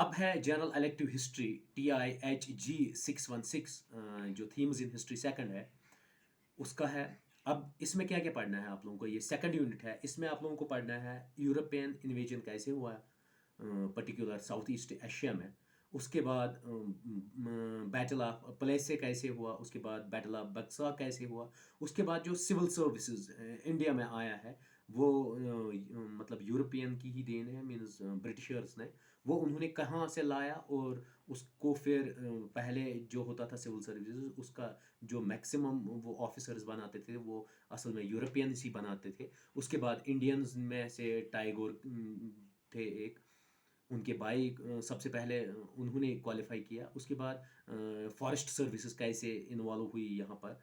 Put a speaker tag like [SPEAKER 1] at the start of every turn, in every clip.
[SPEAKER 1] अब है general elective history TIHG 616 जो थीम्स इन हिस्ट्री सेकंड है उसका है। अब इसमें क्या क्या पढ़ना है आप लोगों को, ये सेकंड यूनिट है। इसमें आप लोगों को पढ़ना है यूरोपियन इन्वेजन कैसे हुआ पर्टिकुलर साउथ ईस्ट एशिया में। उसके बाद बैटल ऑफ प्लेसे कैसे हुआ, उसके बाद बैटल ऑफ बक्सा कैसे हुआ। उसके बाद जो सिविल सर्विसेज इंडिया में आया है वो मतलब यूरोपियन की ही देन है, मीन्स ब्रिटिशर्स ने वो उन्होंने कहाँ से लाया और उसको फिर पहले जो होता था सिविल सर्विसेज उसका जो मैक्सिमम वो ऑफिसर्स बनाते थे वो असल में यूरोपियंस ही बनाते थे। उसके बाद इंडियंस में से टाइगोर थे एक, उनके भाई सबसे पहले उन्होंने क्वालिफाई किया। उसके बाद फॉरेस्ट सर्विसेज कैसे इन्वॉल्व हुई यहाँ पर,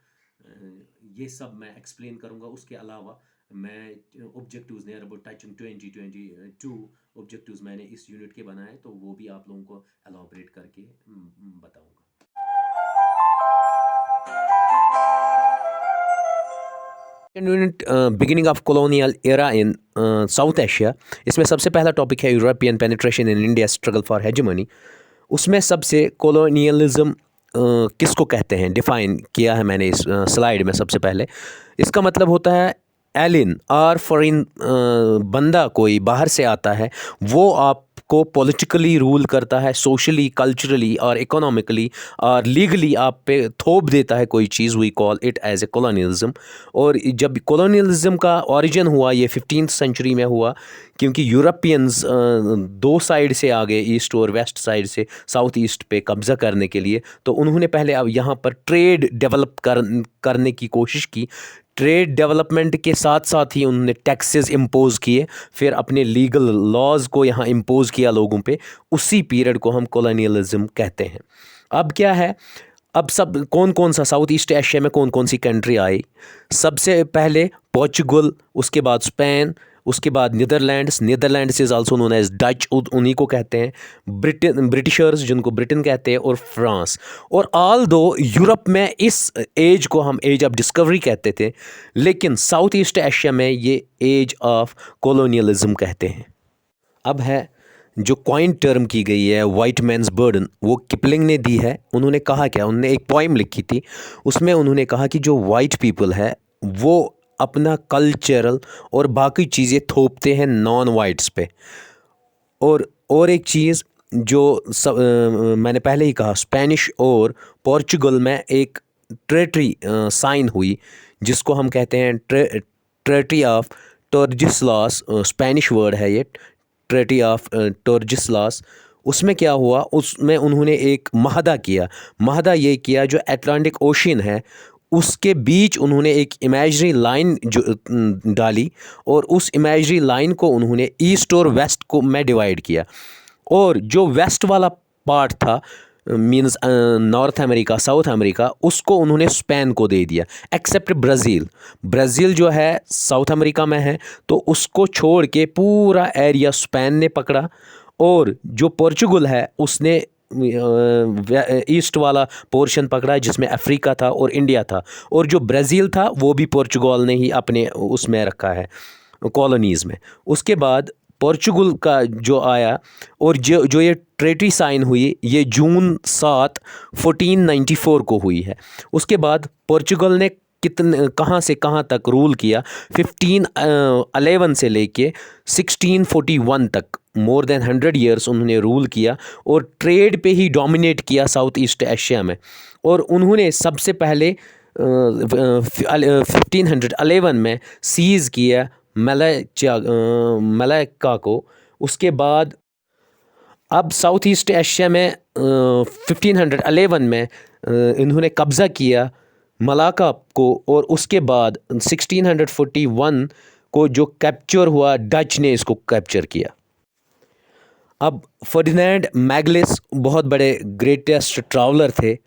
[SPEAKER 1] ये सब मैं एक्सप्लेन करूँगा। उसके अलावा मैं objectives near about touching 2022 objectives मैंने इस यूनिट के बनाए तो वो भी आप लोगों को एलाबोरेट करके बताऊँगा। Unit beginning of colonial era in south Asia. इसमें सबसे पहला टॉपिक है European penetration in India struggle for hegemony. उसमें सबसे कॉलोनियलिज्म किसको कहते हैं डिफ़ाइन किया है मैंने इस स्लाइड में। सबसे पहले इसका मतलब होता है एलिन और फॉरेन बंदा कोई बाहर से आता है, वो आपको पॉलिटिकली रूल करता है, सोशली, कल्चरली और इकोनॉमिकली और लीगली आप पे थोप देता है कोई चीज़। We call it as a colonialism. और जब कॉलोनियलिज्म का ओरिजिन हुआ ये 15th सेंचुरी में हुआ, क्योंकि यूरोपियंस दो साइड से आ गए, ईस्ट और वेस्ट साइड से साउथ ईस्ट पे कब्ज़ा करने के लिए। तो उन्होंने पहले अब यहाँ पर ट्रेड डेवलप करने की कोशिश की। ट्रेड डेवलपमेंट के साथ साथ ही उन्होंने टैक्सेस इम्पोज़ किए, फिर अपने लीगल लॉज को यहाँ इम्पोज़ किया लोगों पे। उसी पीरियड को हम कॉलोनियलिज्म कहते हैं। अब क्या है, अब सब कौन कौन सा साउथ ईस्ट एशिया में कौन कौन सी कंट्री आई। सबसे पहले पोर्चुगल, उसके बाद स्पेन, उसके बाद Netherlands is also known as Dutch, उन्हीं को कहते हैं। ब्रिटिशर्स जिनको ब्रिटेन कहते हैं, और फ्रांस। और ऑल दो यूरोप में इस एज को हम एज ऑफ डिस्कवरी कहते थे, लेकिन साउथ ईस्ट एशिया में ये एज ऑफ कॉलोनियलिज्म कहते हैं। अब है जो कॉइन टर्म की गई है वाइट मैन्स बर्डन, वो किपलिंग ने दी है। उन्होंने कहा क्या, उन्होंने एक पोइम लिखी थी, उसमें उन्होंने कहा कि जो वाइट पीपल है वो अपना कल्चरल और बाकी चीज़ें थोपते हैं नॉन वाइट्स पे। और एक चीज़ जो मैंने पहले ही कहा, स्पेनिश और पोर्चुगल में एक ट्रेटरी साइन हुई जिसको हम कहते हैं ट्रेटरी ऑफ टोर्जिस्लास। स्पेनिश वर्ड है ये, ट्रेटी ऑफ टोर्जिस्लास। उसमें क्या हुआ, उसमें उन्होंने एक महदा किया। महदा ये किया जो अटलांटिक ओशन है उसके बीच उन्होंने एक इमेजरी लाइन जो डाली, और उस इमेजरी लाइन को उन्होंने ईस्ट और वेस्ट को में डिवाइड किया। और जो वेस्ट वाला पार्ट था, means north America, south America, उसको उन्होंने स्पेन को दे दिया, एक्सेप्ट ब्राज़ील जो है साउथ अमेरिका में है, तो उसको छोड़ के पूरा एरिया स्पेन ने पकड़ा। और जो पोर्चुगल है उसने ईस्ट वाला पोर्शन पकड़ा जिसमें अफ्रीका था और इंडिया था। और जो ब्राज़ील था वो भी पोर्चुगल ने ही अपने उसमें रखा है, कॉलोनीज़ में। उसके बाद पोर्चुगल का जो आया, और जो ये ट्रेटी साइन हुई, ये जून 7 1494 को हुई है। उसके बाद पोर्चुगल ने कहाँ से कहाँ तक रूल किया, 1511 से लेके 1641 तक, मोर देन 100 ईयर्स उन्होंने रूल किया और ट्रेड पे ही डोमिनेट किया साउथ ईस्ट एशिया में। और उन्होंने सबसे पहले 1511 में सीज़ किया मलाक्का को। उसके बाद अब साउथ ईस्ट एशिया में 1511 में इन्होंने कब्ज़ा किया मलाक्का को, और उसके बाद 1641 को जो कैप्चर हुआ, डच ने इसको कैप्चर किया। अब फर्डिनेंड मैगलिस बहुत बड़े ग्रेटेस्ट ट्रैवलर थे,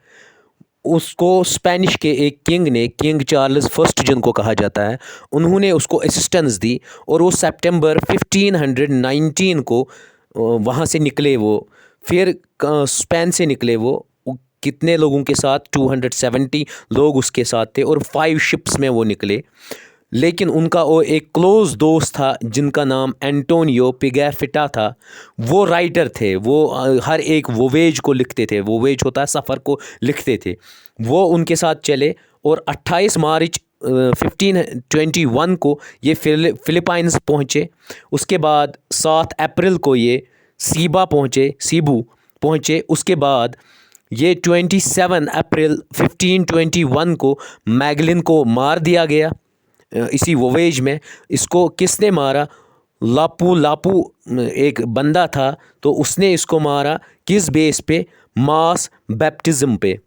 [SPEAKER 1] उसको स्पेनिश के एक किंग ने, किंग चार्ल्स फर्स्ट जिनको कहा जाता है, उन्होंने उसको असिस्टेंस दी। और वो सितंबर 1519 को वहाँ से निकले। वो फिर स्पेन से निकले। वो कितने लोगों के साथ, 270 लोग उसके साथ थे, और 5 शिप्स में वो निकले। लेकिन उनका वो एक क्लोज दोस्त था जिनका नाम एंटोनियो पिगाफिटा था। वो राइटर थे, वो हर एक वोवेज को लिखते थे, वोवेज होता है सफ़र को लिखते थे। वो उनके साथ चले और 28 मार्च 1521 को ये फिलीपाइंस पहुँचे। उसके बाद 7 अप्रैल को ये सीबू पहुँचे। उसके बाद ये 27 अप्रैल 1521 को मैगलिन को मार दिया गया इसी वोवेज में। इसको किसने मारा? लापू लापू एक बंदा था, तो उसने इसको मारा किस बेस पे? मास बैप्टिज्म पे।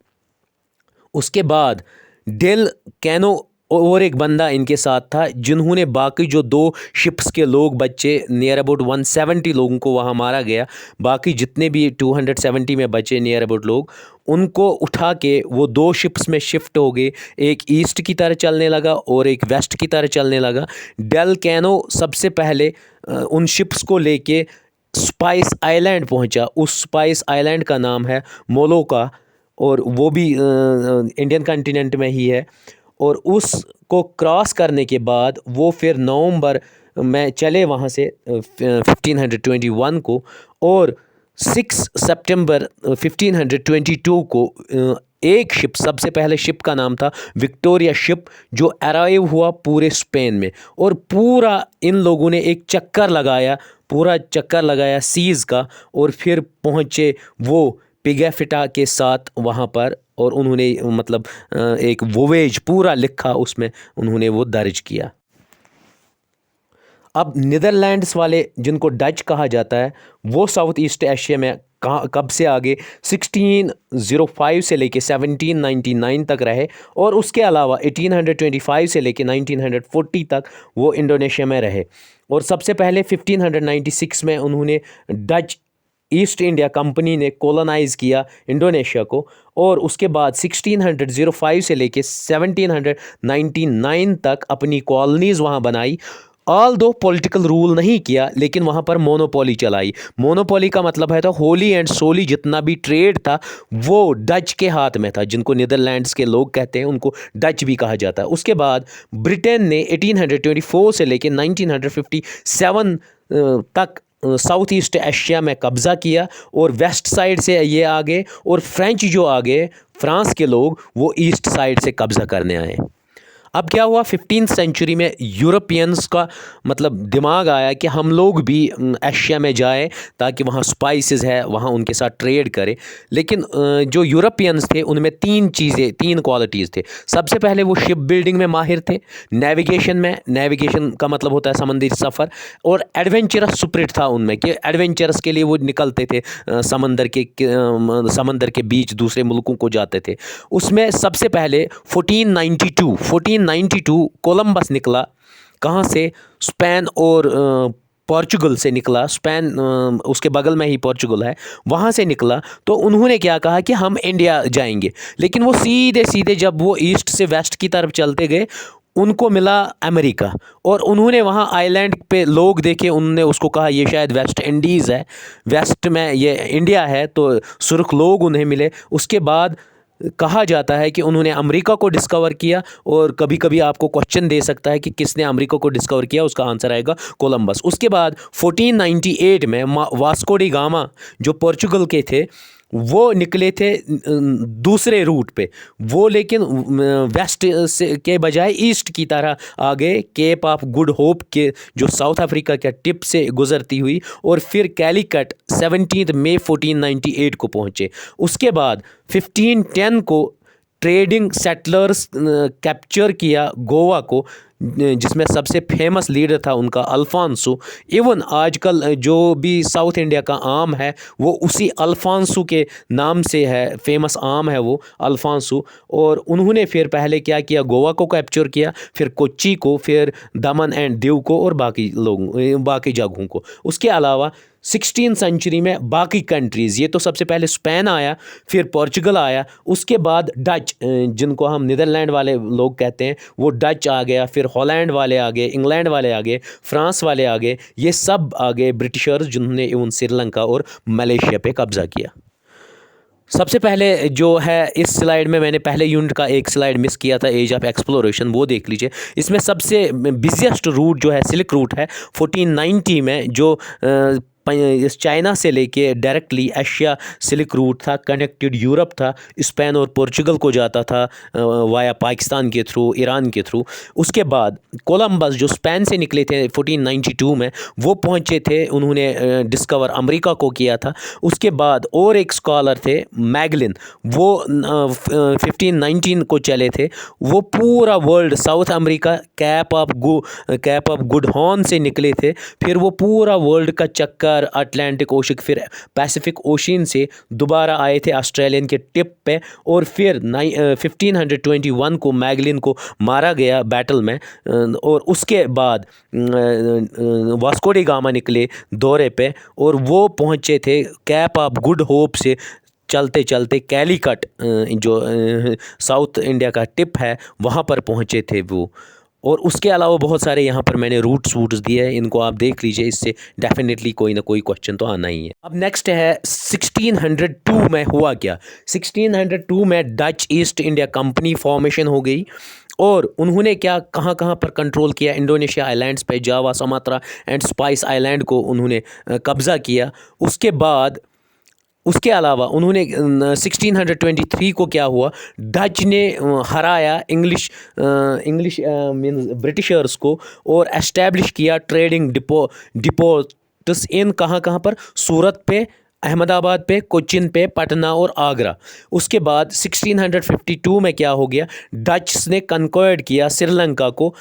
[SPEAKER 1] उसके बाद डेल कैनो और एक बंदा इनके साथ था, जिन्होंने बाकी जो 2 शिप्स के लोग बच्चे, नियर अबाउट 170 लोगों को वहाँ मारा गया। बाकी जितने भी 270 में बचे नियर अबाउट लोग, उनको उठा के वो 2 शिप्स में शिफ्ट हो गए। एक ईस्ट की तरह चलने लगा और एक वेस्ट की तरह चलने लगा। डेल कैनो सबसे पहले उन शिप्स को लेके स्पाइस आइलैंड पहुँचा। उस स्पाइस आइलैंड का नाम है मोलोका, और वो भी इंडियन कॉन्टिनेंट में ही है। और उसको क्रॉस करने के बाद वो फिर नवंबर में चले वहाँ से 1521 को, और 6 सितंबर 1522 को एक शिप, सबसे पहले शिप का नाम था विक्टोरिया शिप, जो अराइव हुआ पूरे स्पेन में। और पूरा इन लोगों ने एक पूरा चक्कर लगाया सीज़ का, और फिर पहुँचे वो पिगाफिटा के साथ वहाँ पर, और उन्होंने मतलब एक वोवेज पूरा लिखा, उसमें उन्होंने वो दर्ज किया। अब नीदरलैंड्स वाले, जिनको डच कहा जाता है, वो साउथ ईस्ट एशिया में कब से आगे 1605 से लेके 1799 तक रहे, और उसके अलावा 1825 से लेके 1940 तक वो इंडोनेशिया में रहे। और सबसे पहले 1596 में उन्होंने डच ईस्ट इंडिया कंपनी ने कॉलोनाइज़ किया इंडोनेशिया को, और उसके बाद 1605 से लेके 1799 तक अपनी कॉलोनीज़ वहाँ बनाई। ऑल दो पॉलिटिकल रूल नहीं किया, लेकिन वहाँ पर मोनोपोली चलाई। मोनोपोली का मतलब है तो होली एंड सोली जितना भी ट्रेड था वो डच के हाथ में था, जिनको नीदरलैंड्स के लोग कहते हैं, उनको डच भी कहा जाता है। उसके बाद ब्रिटेन ने 1824 से लेके 1957 तक साउथ ईस्ट एशिया में कब्ज़ा किया, और वेस्ट साइड से ये आ गए, और फ्रेंच जो आ गए, फ्रांस के लोग, वो ईस्ट साइड से कब्ज़ा करने आए। अब क्या हुआ, 15th सेंचुरी में यूरोपियंस का मतलब दिमाग आया कि हम लोग भी एशिया में जाएं, ताकि वहाँ स्पाइसेस है, वहाँ उनके साथ ट्रेड करें। लेकिन जो यूरोपियंस थे उनमें 3 क्वालिटीज़ थे। सबसे पहले वो शिप बिल्डिंग में माहिर थे, नेविगेशन का मतलब होता है समंदरी सफ़र, और एडवेंचरस स्पिरिट था उनमें, कि एडवेंचरस के लिए वो निकलते थे, समंदर के बीच दूसरे मुल्कों को जाते थे। उसमें सबसे पहले 1492 कोलंबस निकला। कहाँ से? स्पेन और पोर्चुगल से निकला। स्पेन उसके बगल में ही पोर्चुगल है, वहाँ से निकला। तो उन्होंने क्या कहा कि हम इंडिया जाएंगे, लेकिन वो सीधे सीधे जब वो ईस्ट से वेस्ट की तरफ चलते गए, उनको मिला अमेरिका, और उन्होंने वहाँ आइलैंड पे लोग देखे। उन्होंने उसको कहा ये शायद वेस्ट इंडीज़ है, वेस्ट में ये इंडिया है, तो सुर्ख लोग उन्हें मिले। उसके बाद कहा जाता है कि उन्होंने अमेरिका को डिस्कवर किया, और कभी कभी आपको क्वेश्चन दे सकता है कि किसने अमेरिका को डिस्कवर किया, उसका आंसर आएगा कोलंबस। उसके बाद 1498 में वास्को डी गामा, जो पोर्चुगल के थे, वो निकले थे दूसरे रूट पे, वो लेकिन वेस्ट से के बजाय ईस्ट की तरह आ गए, केप ऑफ गुड होप के जो साउथ अफ्रीका के टिप से गुजरती हुई, और फिर कैलीकट 17 मई 1498 को पहुँचे। उसके बाद 1510 को ट्रेडिंग सेटलर्स कैप्चर किया गोवा को, जिसमें सबसे फेमस लीडर था उनका अल्फांसो। इवन आजकल जो भी साउथ इंडिया का आम है वो उसी अल्फांसो के नाम से है, फेमस आम है वो अल्फांसो। और उन्होंने फिर पहले क्या किया, गोवा को कैप्चर किया, फिर कोच्चि को, फिर दमन एंड दीव को, और बाकी जगहों को। उसके अलावा 16th सेंचुरी में बाकी कंट्रीज़, ये तो सबसे पहले स्पेन आया, फिर पोर्चुगल आया, उसके बाद डच, जिनको हम नीदरलैंड वाले लोग कहते हैं, वो डच आ गया, फिर हॉलैंड वाले आ गए, इंग्लैंड वाले आ गए, फ्रांस वाले आ गए, ये सब आ गए ब्रिटिशर्स, जिन्होंने इवन श्रीलंका और मलेशिया पे कब्ज़ा किया। सबसे पहले जो है इस स्लाइड में मैंने पहले यूनिट का एक स्लाइड मिस किया था, एज ऑफ एक्सप्लोरेशन, वो देख लीजिए। इसमें सबसे बिजिएस्ट रूट जो है सिल्क रूट है 1490 में, जो इस चाइना से लेके डायरेक्टली एशिया सिल्क रूट था, कनेक्टेड यूरोप था, स्पेन और पोर्चुगल को जाता था वाया पाकिस्तान के थ्रू, ईरान के थ्रू। उसके बाद कोलंबस जो स्पेन से निकले थे 1492 में, वो पहुँचे थे, उन्होंने डिस्कवर अमेरिका को किया था। उसके बाद और एक स्कॉलर थे मैगलिन, वो 1519 को चले थे, वो पूरा world south America cap of good horn से निकले थे, फिर वो पूरा वर्ल्ड का चक्कर अटलांटिक ओशन, फिर पैसिफिक ओशन से दोबारा आए थे ऑस्ट्रेलियन के टिप पे, और फिर 1521 को मैगलिन को मारा गया बैटल में। और उसके बाद वास्को डी गामा निकले दौरे पे, और वो पहुंचे थे कैप ऑफ गुड होप से चलते चलते कैलीकट, जो साउथ इंडिया का टिप है, वहाँ पर पहुँचे थे वो। और उसके अलावा बहुत सारे यहाँ पर मैंने रूट्स दिए हैं, इनको आप देख लीजिए, इससे डेफिनेटली कोई ना कोई क्वेश्चन तो आना ही है। अब नेक्स्ट है 1602 में हुआ क्या। 1602 में Dutch east India company formation हो गई, और उन्होंने क्या कहाँ कहाँ पर कंट्रोल किया, इंडोनेशिया आइलैंड्स पे, जावा, सुमात्रा एंड स्पाइस आइलैंड को उन्होंने कब्ज़ा किया। उसके अलावा उन्होंने 1623 को क्या हुआ, डच ने हराया इंग्लिश मीन्स ब्रिटिशर्स को, और एस्टैब्लिश किया ट्रेडिंग डिपोट्स इन कहाँ कहाँ पर, सूरत पे, अहमदाबाद पे, कोचिन पे, पटना और आगरा। उसके बाद 1652 में क्या हो गया, डच ने कन्क्वायर्ड किया श्रीलंका को।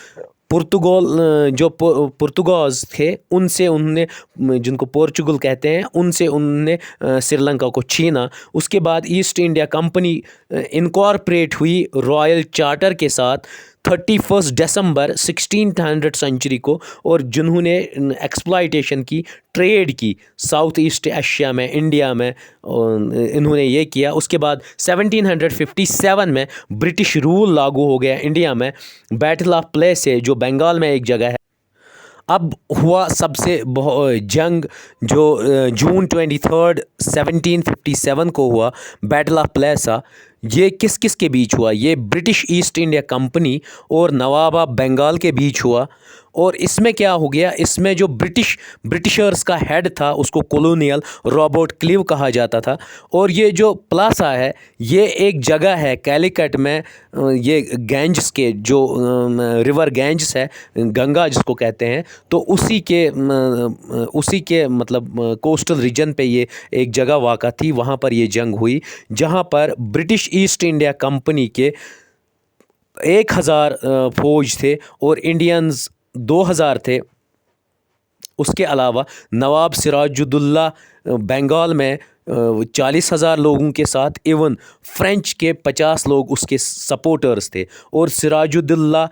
[SPEAKER 1] पुर्तगाज थे, उनसे उनने, जिनको पोर्चुगल कहते हैं, उनसे उनने श्रीलंका को छीना। उसके बाद ईस्ट इंडिया कंपनी इनकॉर्पोरेट हुई रॉयल चार्टर के साथ 31 दिसंबर 1600 सेंचुरी को, और जिन्होंने एक्सप्लॉयटेशन की, ट्रेड की साउथ ईस्ट एशिया में, इंडिया में, इन्होंने ये किया। उसके बाद 1757 में ब्रिटिश रूल लागू हो गया इंडिया में, बैटल ऑफ प्लेस है जो बंगाल में एक जगह है। अब हुआ सबसे जंग जो जून 23 1757 को हुआ, बैटल ऑफ प्लेसा। ये किस किस के बीच हुआ, ये ब्रिटिश ईस्ट इंडिया कंपनी और नवाब ऑफ बंगाल के बीच हुआ। और इसमें क्या हो गया, इसमें जो ब्रिटिशर्स का हेड था उसको कॉलोनियल रॉबर्ट क्लीव कहा जाता था। और ये जो प्लासा है, ये एक जगह है कैलीकट में, ये गैंज के जो रिवर गैंज है, गंगा जिसको कहते हैं, तो उसी के मतलब कोस्टल रीजन पे ये एक जगह वाक़ा थी। वहाँ पर ये जंग हुई, जहाँ पर ब्रिटिश ईस्ट इंडिया कंपनी के 1000 फौज थे और इंडियंस 2000 थे। उसके अलावा नवाब सिराजुद्दौला बंगाल में 40,000 लोगों के साथ, इवन फ्रेंच के 50 लोग उसके सपोर्टर्स थे। और सिराजुद्दौला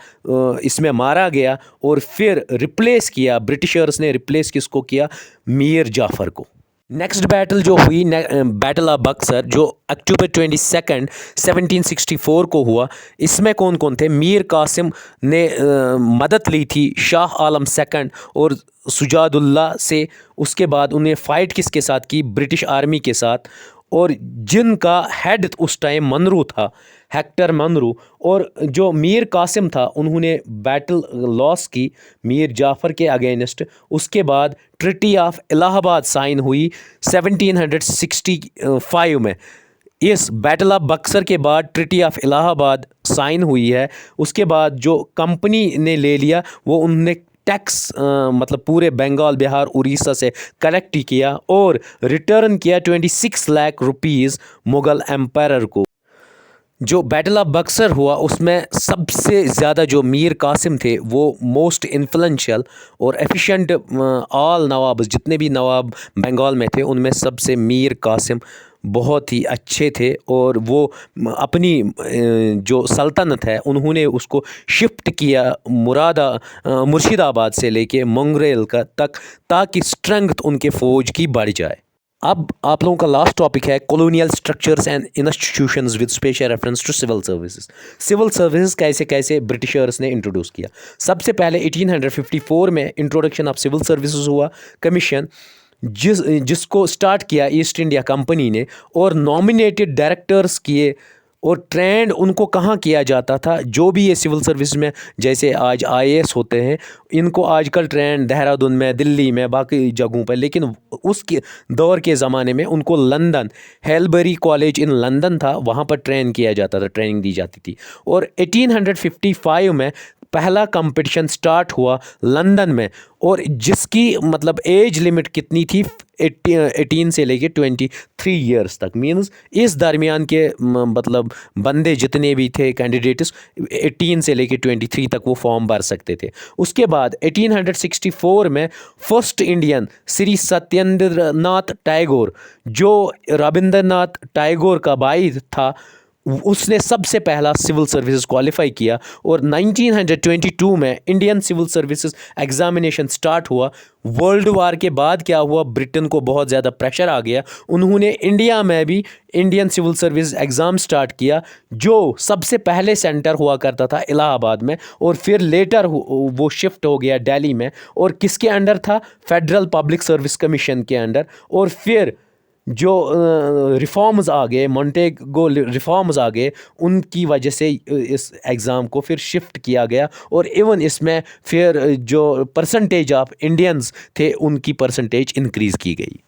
[SPEAKER 1] इसमें मारा गया, और फिर रिप्लेस किया, ब्रिटिशर्स ने रिप्लेस किसको किया, मीर जाफ़र को। नेक्स्ट बैटल जो हुई, बैटल ऑफ बक्सर, जो अक्टूबर 22 1764 को हुआ। इसमें कौन कौन थे, मीर कासिम ने मदद ली थी शाह आलम सेकंड और सुजादुल्ला से। उसके बाद उन्हें फ़ाइट किसके साथ की, ब्रिटिश आर्मी के साथ, और जिनका हेड उस टाइम मनरू था, हेक्टर मनरू। और जो मीर कासिम था, उन्होंने बैटल लॉस की मीर जाफ़र के अगेंस्ट। उसके बाद ट्रिटी ऑफ इलाहाबाद साइन हुई 1765 में। इस बैटल ऑफ बक्सर के बाद ट्रिटी ऑफ इलाहाबाद साइन हुई है। उसके बाद जो कंपनी ने ले लिया, वो उन्होंने टैक्स मतलब पूरे बंगाल, बिहार, उड़ीसा से कलेक्ट किया और रिटर्न किया 26 लाख रुपीज़ मुग़ल एम्पायर को। जो बैटल ऑफ बक्सर हुआ, उसमें सबसे ज़्यादा जो मीर कासिम थे, वो मोस्ट इन्फ्लुएंशियल और एफिशिएंट, ऑल नवाब, जितने भी नवाब बंगाल में थे, उनमें सबसे मीर कासिम बहुत ही अच्छे थे। और वो अपनी जो सल्तनत है, उन्होंने उसको शिफ्ट किया मुर्शिदाबाद से लेके मंगरेल का तक, ताकि स्ट्रेंथ उनके फ़ौज की बढ़ जाए। अब आप लोगों का लास्ट टॉपिक है colonial structures and institutions with special reference to civil services. Civil services कैसे कैसे ब्रिटिशर्स ने इंट्रोड्यूस किया। सबसे पहले 1854 में इंट्रोडक्शन ऑफ सिविल सर्विसेज हुआ, कमीशन, जिसको स्टार्ट किया ईस्ट इंडिया कंपनी ने, और नॉमिनेटेड डायरेक्टर्स किए, और ट्रेंड उनको कहाँ किया जाता था, जो भी ये सिविल सर्विस में जैसे आज आईएएस होते हैं, इनको आजकल ट्रेंड देहरादून में, दिल्ली में, बाकी जगहों पर, लेकिन उसके दौर के ज़माने में उनको लंदन, हेलबरी कॉलेज इन लंदन था, वहाँ पर ट्रेन किया जाता था, ट्रेनिंग दी जाती थी। और 1855 में पहला कंपटीशन स्टार्ट हुआ लंदन में, और जिसकी मतलब एज लिमिट कितनी थी, 18 से लेके 23 ईयर्स तक, मींस इस दरमियान के मतलब बंदे जितने भी थे कैंडिडेट्स, 18 से लेके 23 तक वो फॉर्म भर सकते थे। उसके बाद 1864 में फर्स्ट इंडियन श्री सत्येंद्र नाथ टैगोर, जो रविंद्रनाथ टैगोर का भाई था, उसने सबसे पहला सिविल सर्विसेज क्वालिफाई किया। और 1922 में Indian civil services examination start हुआ। वर्ल्ड वार के बाद क्या हुआ, ब्रिटेन को बहुत ज़्यादा प्रेशर आ गया, उन्होंने इंडिया में भी Indian civil service exam start किया, जो सबसे पहले सेंटर हुआ करता था इलाहाबाद में, और फिर लेटर वो शिफ्ट हो गया दिल्ली में, और किसके अंडर था, फेडरल पब्लिक सर्विस कमीशन के अंडर। और फिर जो रिफॉर्म्स आ गए, मॉन्टेगो रिफॉर्म्स आ गए, उनकी वजह से इस एग्ज़ाम को फिर शिफ्ट किया गया, और इवन इसमें फिर जो परसेंटेज ऑफ इंडियंस थे उनकी परसेंटेज इंक्रीज़ की गई।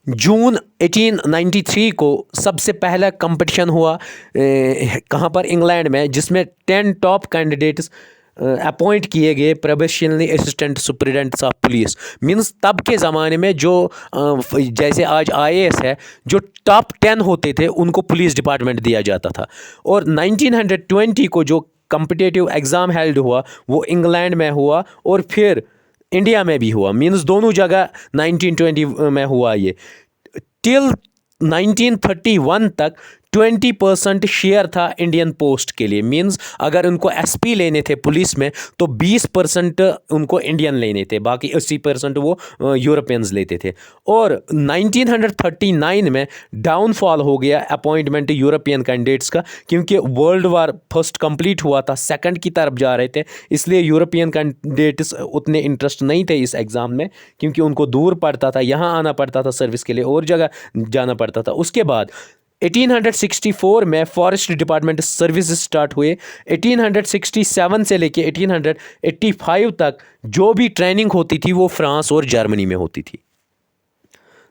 [SPEAKER 1] जून 1893 को सबसे पहला कंपटीशन हुआ कहाँ पर, इंग्लैंड में, जिसमें 10 टॉप कैंडिडेट्स अपॉइंट किए गए probationary assistant superintendents of police. Means तब के ज़माने में जो जैसे आज आईएएस है, जो टॉप 10 होते थे उनको पुलिस डिपार्टमेंट दिया जाता था। और 1920 को जो कम्पिटिटिव एग्ज़ाम हेल्ड हुआ वो इंग्लैंड में हुआ, और फिर इंडिया में भी हुआ, मींस दोनों जगह 1920 में हुआ ये। टिल 1931 तक 20% शेयर था इंडियन पोस्ट के लिए, मींस अगर उनको एसपी लेने थे पुलिस में तो 20% उनको इंडियन लेने थे, बाकी 80% वो यूरोपियंस लेते थे। और 1939 में डाउनफॉल हो गया अपॉइंटमेंट यूरोपियन कैंडिडेट्स का, क्योंकि वर्ल्ड वार फर्स्ट कंप्लीट हुआ था, सेकंड की तरफ जा रहे थे, इसलिए यूरोपियन कैंडिडेट्स उतने इंटरेस्ट नहीं थे इस एग्ज़ाम में, क्योंकि उनको दूर पड़ता था, यहाँ आना पड़ता था सर्विस के लिए, और जगह जाना पड़ता था। उसके बाद 1864 में फॉरेस्ट डिपार्टमेंट सर्विस स्टार्ट हुए। 1867 से लेके 1885 तक जो भी ट्रेनिंग होती थी वो फ्रांस और जर्मनी में होती थी।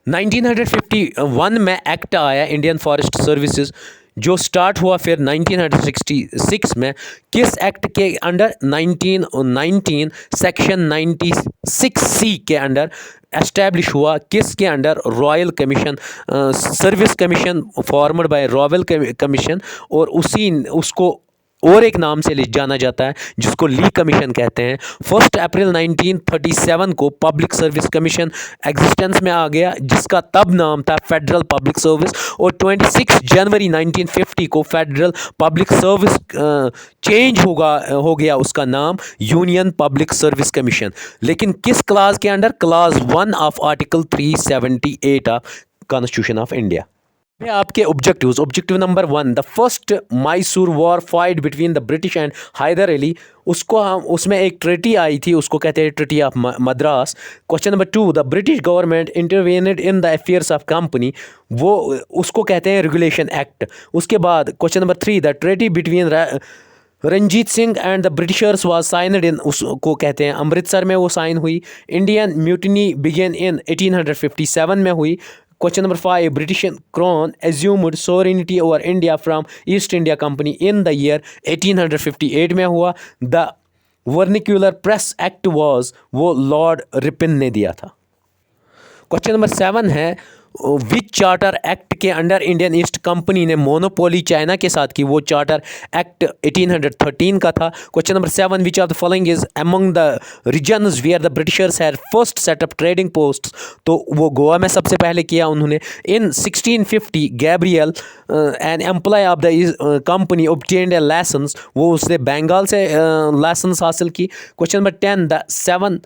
[SPEAKER 1] 1951 में एक्ट आया इंडियन फॉरेस्ट सर्विसेज, जो स्टार्ट हुआ फिर 1966 में। किस एक्ट के अंडर, 1919 सेक्शन 96C के अंडर एस्टैब्लिश हुआ। किसके under, royal commission, service commission formed by royal commission, और उसको और एक नाम से जाना जाता है जिसको ली कमीशन कहते हैं। 1 अप्रैल 1937 को पब्लिक सर्विस कमीशन एग्जिस्टेंस में आ गया, जिसका तब नाम था फेडरल पब्लिक सर्विस, और 26 जनवरी 1950 को फेडरल पब्लिक सर्विस चेंज हो गया उसका नाम यूनियन पब्लिक सर्विस कमीशन। लेकिन किस क्लास के under, class 1 of article 378 of constitution of India. में आपके objectives, objective number 1, the first Mysore war fight between the British and Hyder Ali, उसको हम, उसमें एक ट्रीटी आई थी, उसको कहते हैं treaty of Madras. Question number 2, the British government intervened in the affairs of company, वो उसको कहते हैं रेगुलेशन एक्ट। उसके बाद question number 3, the treaty between Ranjit Singh and the Britishers was signed in, उसको कहते हैं अमृतसर में वो साइन हुई। इंडियन म्यूटिनी बिगेन इन 1857 में हुई। Question number 5, British Crown assumed sovereignty over India from East India Company in the year 1858 में हुआ। The Vernacular Press Act was, वो लॉर्ड रिपिन ने दिया था। क्वेश्चन नंबर 7 है, विच चार्टर एक्ट के अंडर इंडियन ईस्ट कंपनी ने monopoly China के साथ की, वो चार्टर एक्ट 1813 का था। Question number 7, which of the following is among the reasons where the Britishers had first set up trading posts, तो वो गोवा में सबसे पहले किया उन्होंने। In 1650 Gabriel an employ of the company obtained A licence, वो उसने बंगाल से लाइसेंस हासिल की। Question number 10, the 7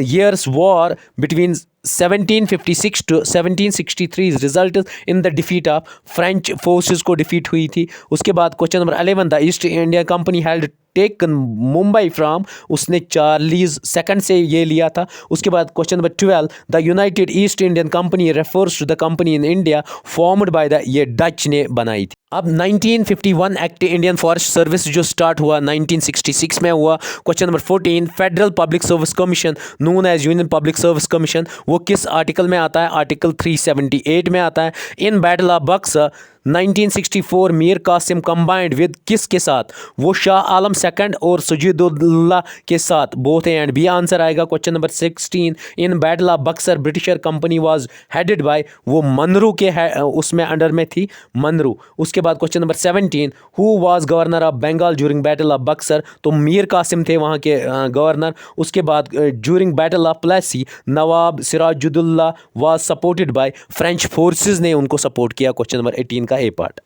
[SPEAKER 1] years war between 1756 to 1763 result in the defeat of French forces को डिफीट हुई थी। उसके बाद question number 11, the East India company held taken Mumbai from, उसने चार्लीज सेकंड से ये लिया था। उसके बाद question number 12, the united East Indian company refers to the company in India formed by the, ये डच ने बनाई थी। अब 1951 एक्ट इंडियन फॉरेस्ट सर्विस जो स्टार्ट हुआ 1966 में हुआ। Question number 14, federal public service commission known as union public service commission, वो किस आर्टिकल में आता है? आर्टिकल 378 में आता है। In battle of Buxar 1964 Mir Qasim combined with किस के साथ? वो शाह आलम सेकंड और सजीदुल्लाह के साथ। Both A and B answer आएगा। Question number 16, in battle of Buxar Britisher company was headed by, वो मनरू के उसमें अंडर में थी, मनरू। उसके बाद question number 17, who was governor of Bengal during battle of Buxar, तो मीर कासिम थे वहाँ के गवर्नर। उसके बाद during battle of Plassey Nawab Sirajuddaulah was supported by, French forces ने उनको सपोर्ट किया। क्वेश्चन नंबर 18 का A part.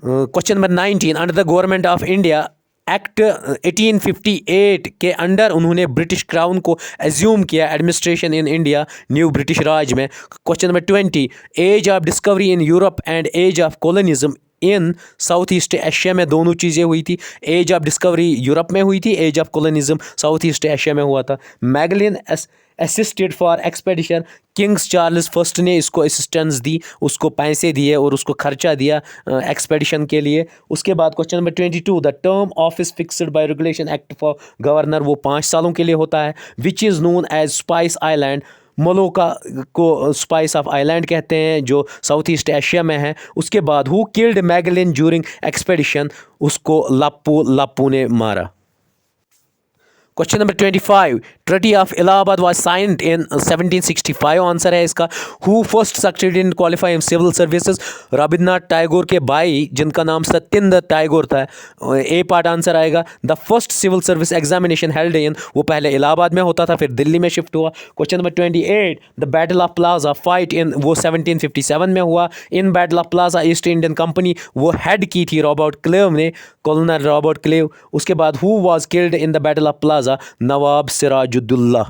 [SPEAKER 1] Question number 19, under the government of India act 1858 के अंडर उन्होंने ब्रिटिश क्राउन को एज्यूम किया administration in India, new British राज में। Question number 20, age of discovery in Europe and age of colonialism in South east Asia में दोनों चीज़ें हुई थी। एज ऑफ डिस्कवरी यूरोप में हुई थी, age of colonialism south east Asia में हुआ था। Magellan assisted for expedition, kings Charles first ने इसको असिस्टेंस दी, उसको पैसे दिए और उसको खर्चा दिया एक्सपेडिशन के लिए। उसके बाद question number 22, the term office fixed by regulation act for governor, वो 5 सालों के लिए होता है। Which is known as spice island, Molucca को स्पाइस ऑफ आइलैंड कहते हैं जो साउथ ईस्ट एशिया में है। उसके बाद who killed Magellan during expedition, उसको लापू ने मारा। Question number 25, treaty of Allahabad was signed in 1765 answer है इसका। Who first succeeded in qualifying civil services, Rabindranath Tagore के भाई जिनका नाम सत्येंद्र टैगोर था, ए पार्ट आंसर आएगा। The first civil service examination held in, वो पहले इलाहाबाद में होता था फिर दिल्ली में शिफ्ट हुआ। Question number 28, the battle of plaza fight in, वो 1757 में हुआ। इन battle of plaza east Indian company वो हेड की थी रॉबर्ट क्लेव ने, कॉलोनल रॉबर्ट क्लेव। उसके बाद who was killed in the battle of Plassey, Nawab Siraj-ud-Daulah.